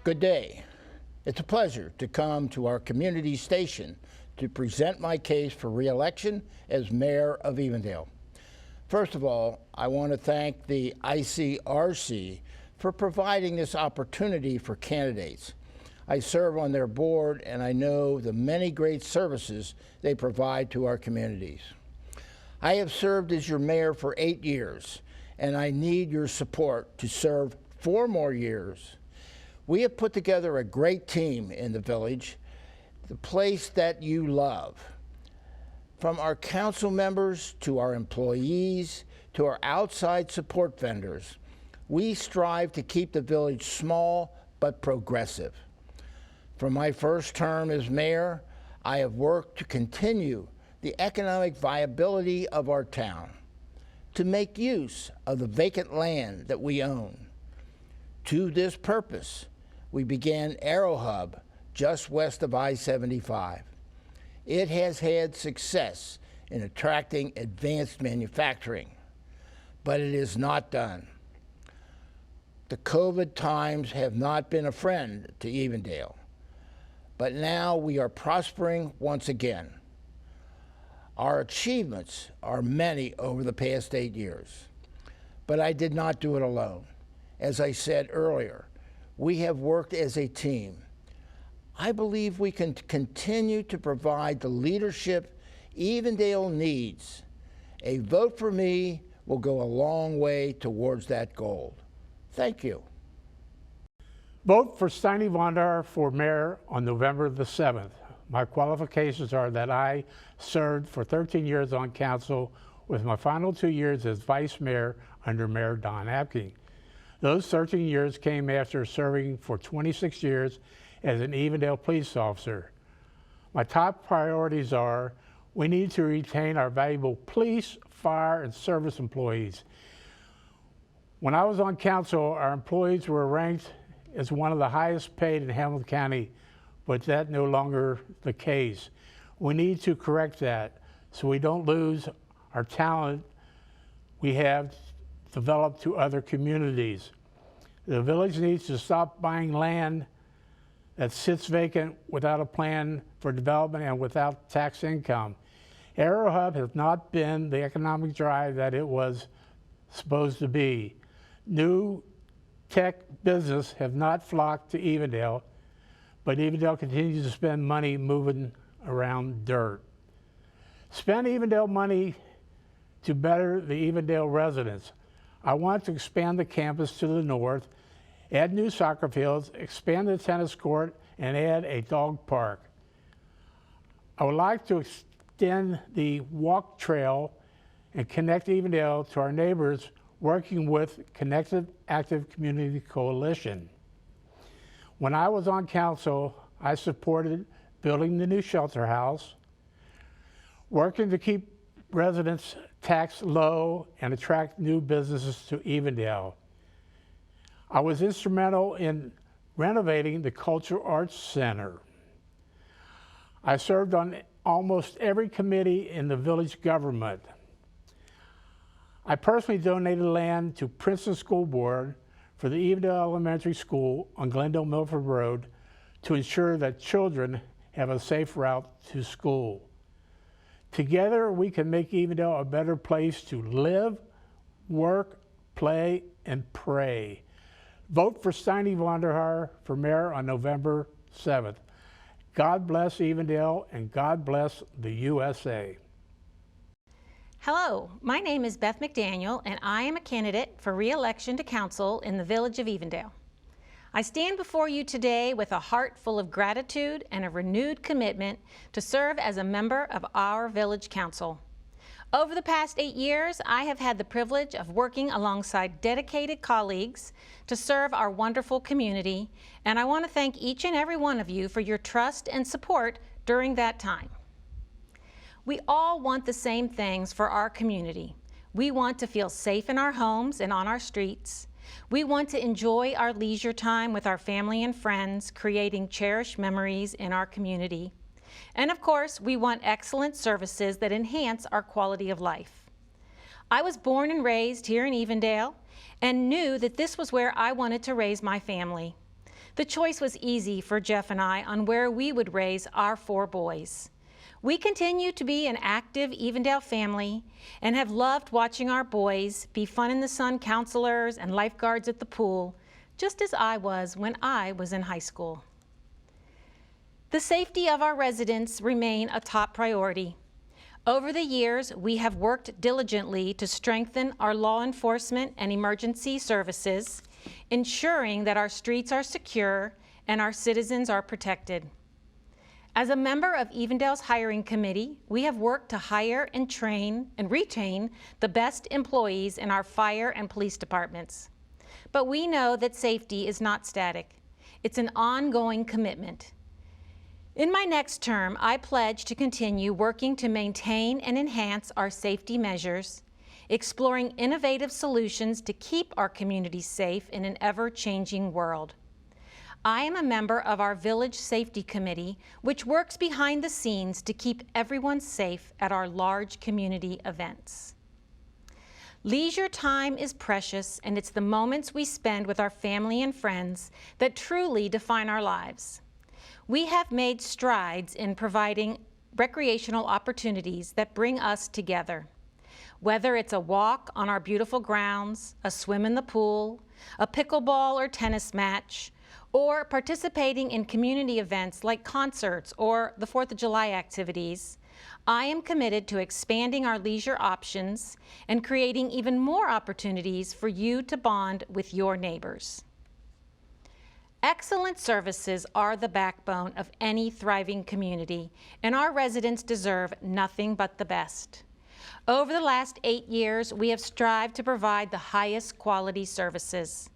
Good day. It's a pleasure to come to our community station to present my case for re-election as mayor of Evendale. First of all, I want to thank the ICRC for providing this opportunity for candidates. I serve on their board and I know the many great services they provide to our communities. I have served as your mayor for 8 years and I need your support to serve 4 more years. We have put together a great team in the village, the place that you love. From our council members to our employees to our outside support vendors, we strive to keep the village small but progressive. From my first term as mayor, I have worked to continue the economic viability of our town, to make use of the vacant land that we own. To this purpose, we began Aero Hub just west of I-75. It has had success in attracting advanced manufacturing, but it is not done. The COVID times have not been a friend to Evendale, but now we are prospering once again. Our achievements are many over the past 8 years, but I did not do it alone. As I said earlier, we have worked as a team. I believe we can continue to provide the leadership Evendale needs. A vote for me will go a long way towards that goal. Thank you. Vote for Stein Evendale for mayor on November the 7th. My qualifications are that I served for 13 years on council with my final 2 years as vice mayor under Mayor Don Apking. Those 13 years came after serving for 26 years as an Evendale police officer. My top priorities are: we need to retain our valuable police, fire, and service employees. When I was on council, our employees were ranked as one of the highest paid in Hamilton County, but that's no longer the case. We need to correct that so we don't lose our talent we have developed to other communities. The village needs to stop buying land that sits vacant without a plan for development and without tax income. Aero Hub has not been the economic drive that it was supposed to be. New tech business have not flocked to Evendale, but Evendale continues to spend money moving around dirt. Spend Evendale money to better the Evendale residents. I want to expand the campus to the north, add new soccer fields, expand the tennis court, and add a dog park. I would like to extend the walk trail and connect Evendale to our neighbors, working with Connected Active Community Coalition. When I was on council, I supported building the new shelter house, working to keep residents' tax low and attract new businesses to Evendale. I was instrumental in renovating the Cultural Arts Center. I served on almost every committee in the village government. I personally donated land to Princeton School Board for the Evendale Elementary School on Glendale Milford Road to ensure that children have a safe route to school. Together, we can make Evendale a better place to live, work, play, and pray. Vote for Stein Evendale for mayor on November 7th. God bless Evendale and God bless the USA. Hello, my name is Beth McDaniel and I am a candidate for re-election to council in the village of Evendale. I stand before you today with a heart full of gratitude and a renewed commitment to serve as a member of our village council. Over the past 8 years, I have had the privilege of working alongside dedicated colleagues to serve our wonderful community, and I want to thank each and every one of you for your trust and support during that time. We all want the same things for our community. We want to feel safe in our homes and on our streets. We want to enjoy our leisure time with our family and friends, creating cherished memories in our community. And of course, we want excellent services that enhance our quality of life. I was born and raised here in Evendale and knew that this was where I wanted to raise my family. The choice was easy for Jeff and I on where we would raise our 4 boys. We continue to be an active Evendale family and have loved watching our boys be fun in the sun counselors and lifeguards at the pool, just as I was when I was in high school. The safety of our residents remain a top priority. Over the years, we have worked diligently to strengthen our law enforcement and emergency services, ensuring that our streets are secure and our citizens are protected. As a member of Evendale's hiring committee, we have worked to hire and train and retain the best employees in our fire and police departments. But we know that safety is not static. It's an ongoing commitment. In my next term, I pledge to continue working to maintain and enhance our safety measures, exploring innovative solutions to keep our communities safe in an ever-changing world. I am a member of our Village Safety Committee, which works behind the scenes to keep everyone safe at our large community events. Leisure time is precious, and it's the moments we spend with our family and friends that truly define our lives. We have made strides in providing recreational opportunities that bring us together. Whether it's a walk on our beautiful grounds, a swim in the pool, a pickleball or tennis match, or participating in community events like concerts or the 4th of July activities, I am committed to expanding our leisure options and creating even more opportunities for you to bond with your neighbors. Excellent services are the backbone of any thriving community, and our residents deserve nothing but the best. Over the last 8 years, we have strived to provide the highest quality services.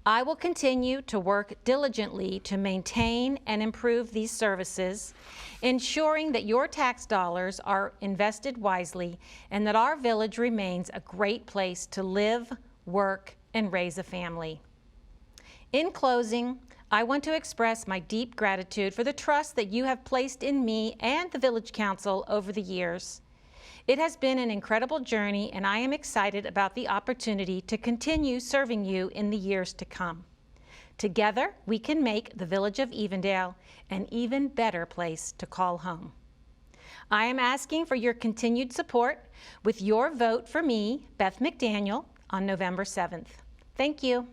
I will continue to work diligently to maintain and improve these services, ensuring that your tax dollars are invested wisely and that our village remains a great place to live, work, and raise a family. In closing, I want to express my deep gratitude for the trust that you have placed in me and the Village Council over the years. It has been an incredible journey, and I am excited about the opportunity to continue serving you in the years to come. Together, we can make the Village of Evendale an even better place to call home. I am asking for your continued support with your vote for me, Beth McDaniel, on November 7th. Thank you.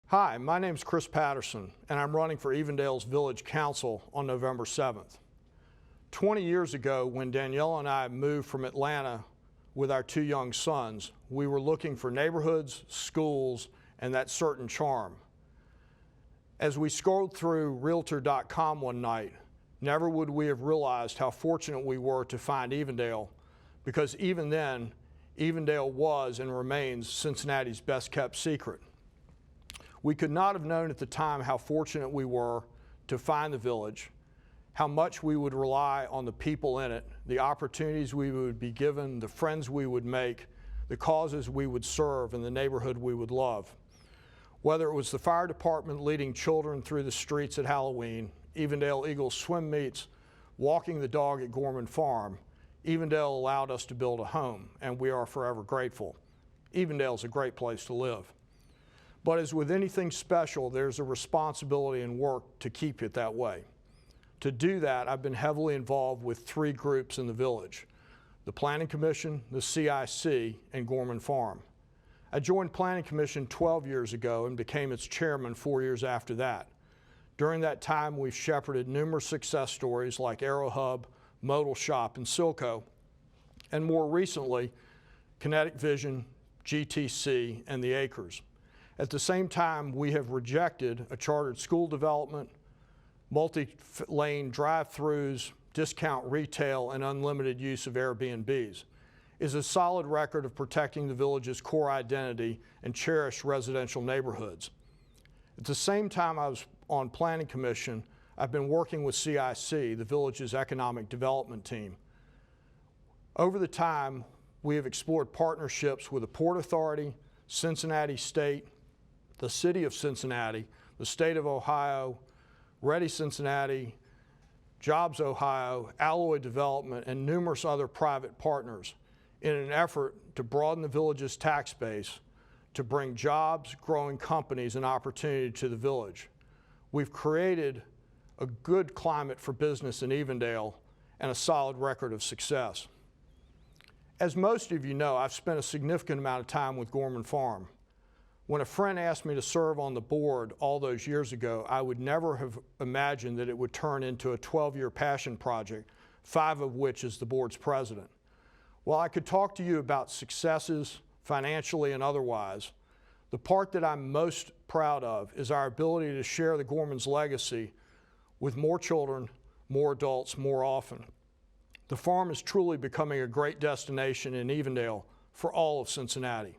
Hi, my name's Chris Patterson, and I'm running for Evendale's Village Council on November 7th. 20 years ago, when Danielle and I moved from Atlanta with our 2 young sons, we were looking for neighborhoods, schools, and that certain charm. As we scrolled through Realtor.com one night, never would we have realized how fortunate we were to find Evendale, because even then, Evendale was and remains Cincinnati's best-kept secret. We could not have known at the time how fortunate we were to find the village, how much we would rely on the people in it, the opportunities we would be given, the friends we would make, the causes we would serve, and the neighborhood we would love. Whether it was the fire department leading children through the streets at Halloween, Evendale Eagles swim meets, walking the dog at Gorman Farm, Evendale allowed us to build a home, and we are forever grateful. Evendale's a great place to live. But as with anything special, there's a responsibility and work to keep it that way. To do that, I've been heavily involved with 3 groups in the village: the Planning Commission, the CIC, and Gorman Farm. I joined Planning Commission 12 years ago and became its chairman 4 years after that. During that time, we've shepherded numerous success stories like Aero Hub, Modal Shop, and Silco, and more recently, Kinetic Vision, GTC, and the Acres. At the same time, we have rejected a chartered school development, multi-lane drive-throughs, discount retail, and unlimited use of Airbnbs. Is a solid record of protecting the village's core identity and cherished residential neighborhoods. At the same time I was on Planning Commission, I've been working with CIC, the village's economic development team. Over the time, we have explored partnerships with the Port Authority, Cincinnati State, the City of Cincinnati, the State of Ohio, Ready Cincinnati, Jobs Ohio, Alloy Development, and numerous other private partners in an effort to broaden the village's tax base, to bring jobs, growing companies, and opportunity to the village. we've created a good climate for business in Evendale and a solid record of success. As most of you know, I've spent a significant amount of time with Gorman Farm. When a friend asked me to serve on the board all those years ago, I would never have imagined that it would turn into a 12-year passion project, 5 of which as the board's president. While I could talk to you about successes financially and otherwise, the part that I'm most proud of is our ability to share the Gorman's legacy with more children, more adults, more often. The farm is truly becoming a great destination in Evendale for all of Cincinnati.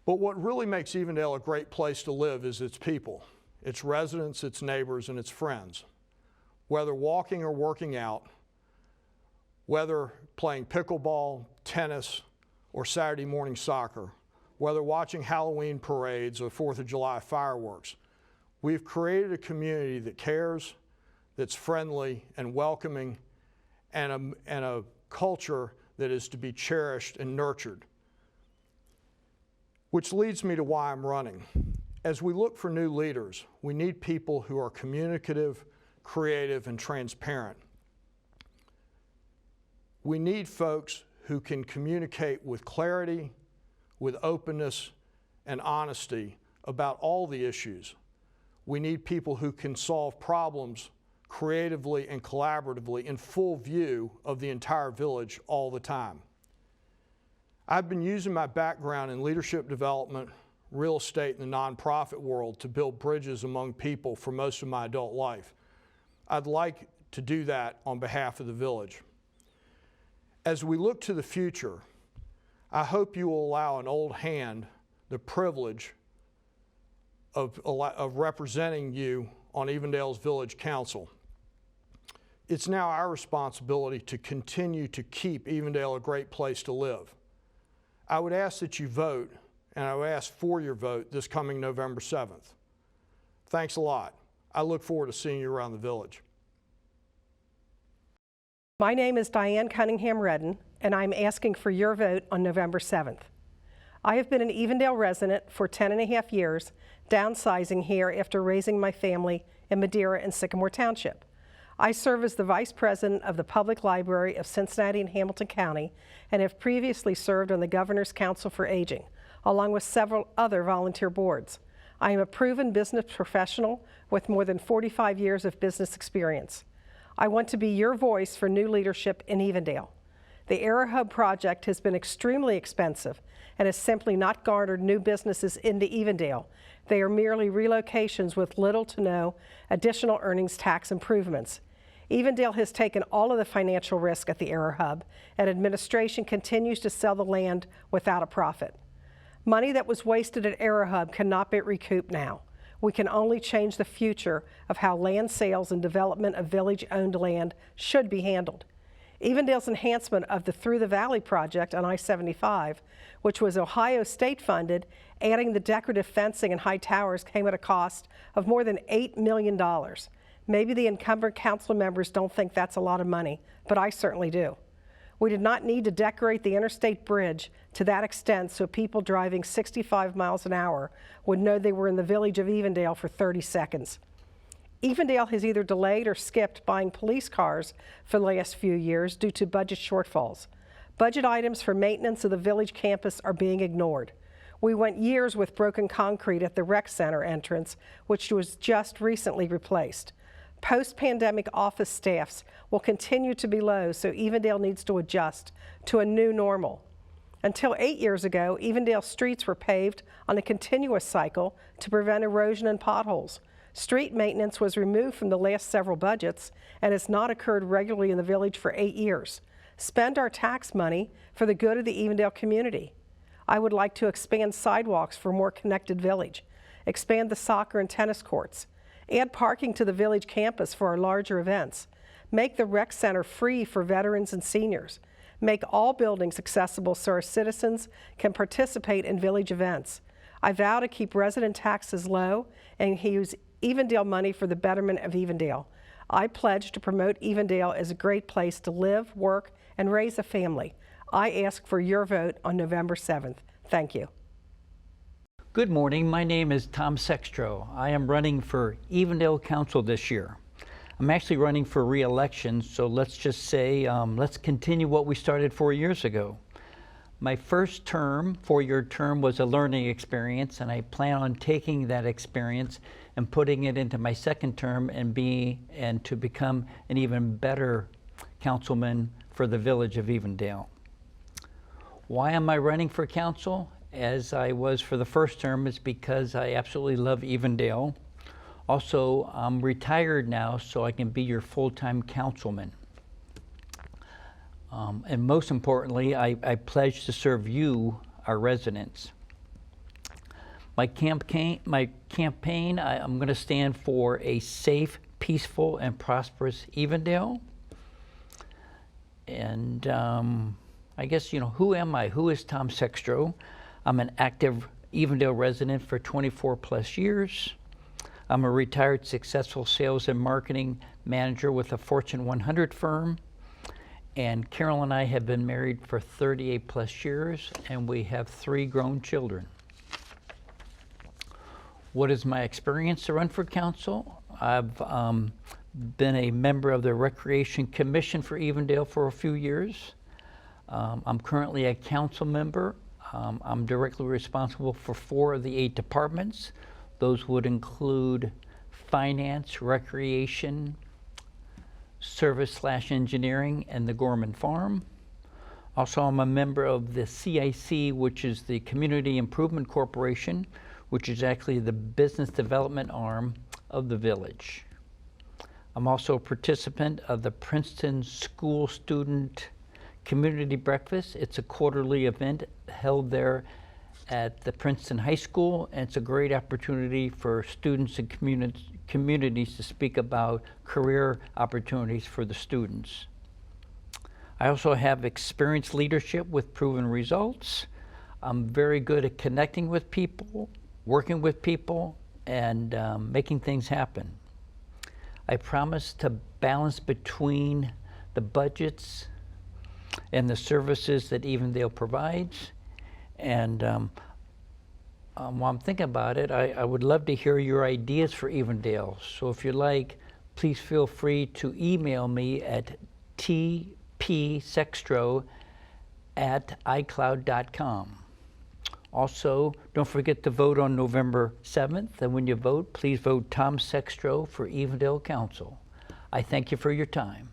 But what really makes Evendale a great place to live is its people, its residents, its neighbors, and its friends. Whether walking or working out, whether playing pickleball, tennis, or Saturday morning soccer, whether watching Halloween parades or 4th of July fireworks, we've created a community that cares, that's friendly and welcoming, and a culture that is to be cherished and nurtured. Which leads me to why I'm running. As we look for new leaders, we need people who are communicative, creative, and transparent. We need folks who can communicate with clarity, with openness, and honesty about all the issues. We need people who can solve problems creatively and collaboratively in full view of the entire village all the time. I've been using my background in leadership development, real estate, and the nonprofit world to build bridges among people for most of my adult life. I'd like to do that on behalf of the village. As we look to the future, I hope you will allow an old hand the privilege of representing you on Evendale's Village Council. It's now our responsibility to continue to keep Evendale a great place to live. I would ask that you vote, and I would ask for your vote this coming November 7th. Thanks a lot. I look forward to seeing you around the village. My name is Diane Cunningham Ren, and I'm asking for your vote on November 7th. I have been an Evendale resident for 10.5 years, downsizing here after raising my family in Madeira and Sycamore Township. I serve as the Vice President of the Public Library of Cincinnati and Hamilton County and have previously served on the Governor's Council for Aging, along with several other volunteer boards. I am a proven business professional with more than 45 years of business experience. I want to be your voice for new leadership in Evendale. The Era Hub project has been extremely expensive and has simply not garnered new businesses into Evendale. They are merely relocations with little to no additional earnings tax improvements. Evendale has taken all of the financial risk at the Era Hub, and administration continues to sell the land without a profit. Money that was wasted at Era Hub cannot be recouped now. We can only change the future of how land sales and development of village-owned land should be handled. Evendale's enhancement of the Through the Valley project on I-75, which was Ohio State funded, adding the decorative fencing and high towers came at a cost of more than $8 million. Maybe the incumbent council members don't think that's a lot of money, but I certainly do. We did not need to decorate the interstate bridge to that extent so people driving 65 miles an hour would know they were in the village of Evendale for 30 seconds. Evendale has either delayed or skipped buying police cars for the last few years due to budget shortfalls. Budget items for maintenance of the village campus are being ignored. We went years with broken concrete at the rec center entrance, which was just recently replaced. Post-pandemic office staffs will continue to be low, so Evendale needs to adjust to a new normal. Until 8 years ago, Evendale streets were paved on a continuous cycle to prevent erosion and potholes. Street maintenance was removed from the last several budgets and has not occurred regularly in the village for 8 years. Spend our tax money for the good of the Evendale community. I would like to expand sidewalks for a more connected village, expand the soccer and tennis courts, add parking to the village campus for our larger events, make the rec center free for veterans and seniors, make all buildings accessible so our citizens can participate in village events. I vow to keep resident taxes low and use Evendale money for the betterment of Evendale. I pledge to promote Evendale as a great place to live, work, and raise a family. I ask for your vote on November 7th. Thank you. Good morning. My name is Tom Sextro. I am running for Evendale Council this year. I'm actually running for re-election, so let's just say let's continue what we started 4 years ago. My first term, 4-year term, was a learning experience, and I plan on taking that experience and putting it into my second term and to become an even better councilman for the village of Evendale. Why am I running for council? As I was for the first term, is because I absolutely love Evendale. Also, I'm retired now, so I can be your full-time councilman. And most importantly, I pledge to serve you, our residents. My campaign, I'm going to stand for a safe, peaceful, and prosperous Evendale. And I guess, who am I? Who is Tom Sextro? I'm an active Evendale resident for 24 plus years. I'm a retired successful sales and marketing manager with a Fortune 100 firm. And Carol and I have been married for 38 plus years, and we have 3 grown children. What is my experience to run for council? I've been a member of the Recreation Commission for Evendale for a few years. I'm currently a council member. I'm directly responsible for 4 of the 8 departments. Those would include finance, recreation, service/engineering, and the Gorman Farm. Also, I'm a member of the CIC, which is the Community Improvement Corporation, which is actually the business development arm of the village. I'm also a participant of the Princeton School Student Community Breakfast. It's a quarterly event held there at the Princeton High School, and it's a great opportunity for students and communities to speak about career opportunities for the students. I also have experienced leadership with proven results. I'm very good at connecting with people, working with people, and making things happen. I promise to balance between the budgets and the services that Evendale provides. And while I'm thinking about it, I would love to hear your ideas for Evendale. So if you like, please feel free to email me at tpsextro@icloud.com. Also, don't forget to vote on November 7th. And when you vote, please vote Tom Sextro for Evendale Council. I thank you for your time.